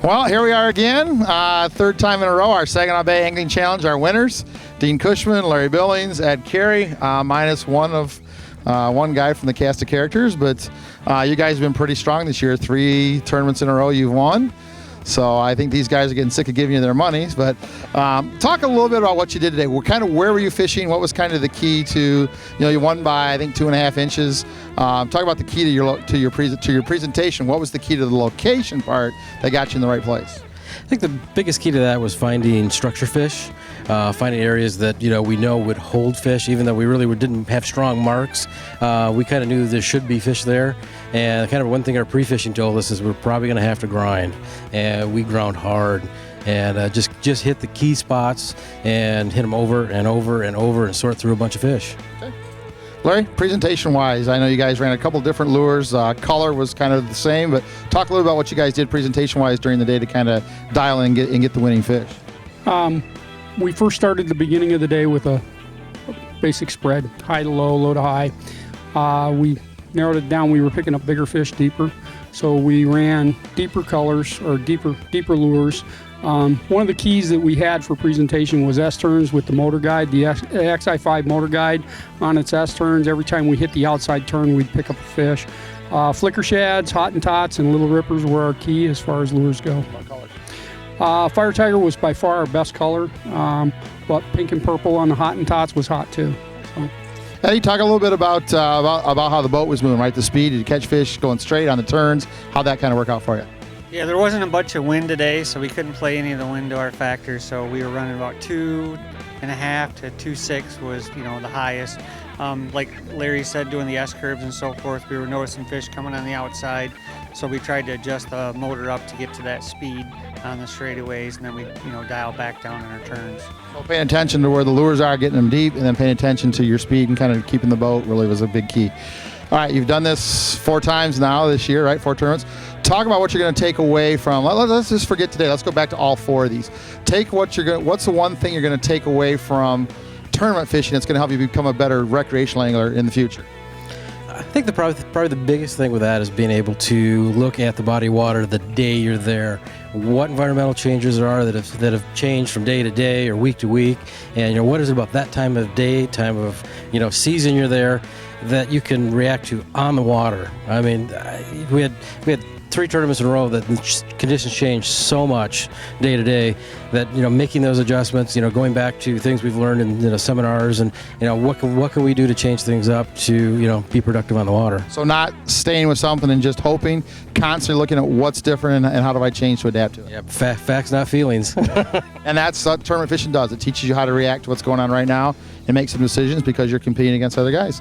Well, here we are again, third time in a row, our Saginaw Bay Angling Challenge. Our winners, Dean Cushman, Larry Billings, Ed Carey, minus one guy from the cast of characters, but you guys have been pretty strong this year. 3 tournaments in a row you've won. So I think these guys are getting sick of giving you their money. But talk a little bit about what you did today. Where were you fishing? What was kind of the key to, you won by I think 2.5 inches. Talk about the key to your presentation. What was the key to the location part that got you in the right place? I think the biggest key to that was finding structure fish, finding areas that we know would hold fish, even though we really didn't have strong marks. We kind of knew there should be fish there, and kind of one thing our pre-fishing told us is we're probably going to have to grind, and we ground hard and just hit the key spots and hit them over and over and over and sort through a bunch of fish. Okay. Larry, presentation-wise, I know you guys ran a couple different lures. Color was kind of the same, but talk a little about what you guys did presentation-wise during the day to kind of dial in and get the winning fish. We first started the beginning of the day with a basic spread, high to low, low to high. We narrowed it down. We were picking up bigger fish deeper, so we ran deeper colors or deeper lures. One of the keys that we had for presentation was S-turns with the motor guide, the XI5 motor guide on its S-turns. Every time we hit the outside turn, we'd pick up a fish. Flicker shads, Hottentots, and little rippers were our key as far as lures go. What colors? Fire Tiger was by far our best color, but pink and purple on the Hottentots was hot too. So. Eddie, talk a little bit about how the boat was moving, right? The speed, did you catch fish going straight on the turns? How'd that kind of work out for you? Yeah, there wasn't a bunch of wind today, so we couldn't play any of the wind to our factor. So we were running about 2.5 to 2.6 was, the highest. Like Larry said, doing the S-curves and so forth, we were noticing fish coming on the outside. So we tried to adjust the motor up to get to that speed on the straightaways, and then we, dial back down on our turns. So paying attention to where the lures are, getting them deep, and then paying attention to your speed and kind of keeping the boat really was a big key. All right, you've done this 4 times now this year, right? 4 tournaments. Talk about what you're going to take away from. Let's just forget today. Let's go back to all 4 of these. What's the one thing you're going to take away from tournament fishing that's going to help you become a better recreational angler in the future? I think probably the biggest thing with that is being able to look at the body of water the day you're there. What environmental changes there are that have changed from day to day or week to week, and what is it about that time of day, time of season you're there that you can react to on the water. I mean, we had 3 tournaments in a row that conditions change so much day to day that making those adjustments, going back to things we've learned in seminars, and what can we do to change things up to be productive on the water. So not staying with something and just hoping, constantly looking at what's different and how do I change to adapt to it. Yeah, facts, not feelings. And that's what tournament fishing does. It teaches you how to react to what's going on right now and make some decisions because you're competing against other guys.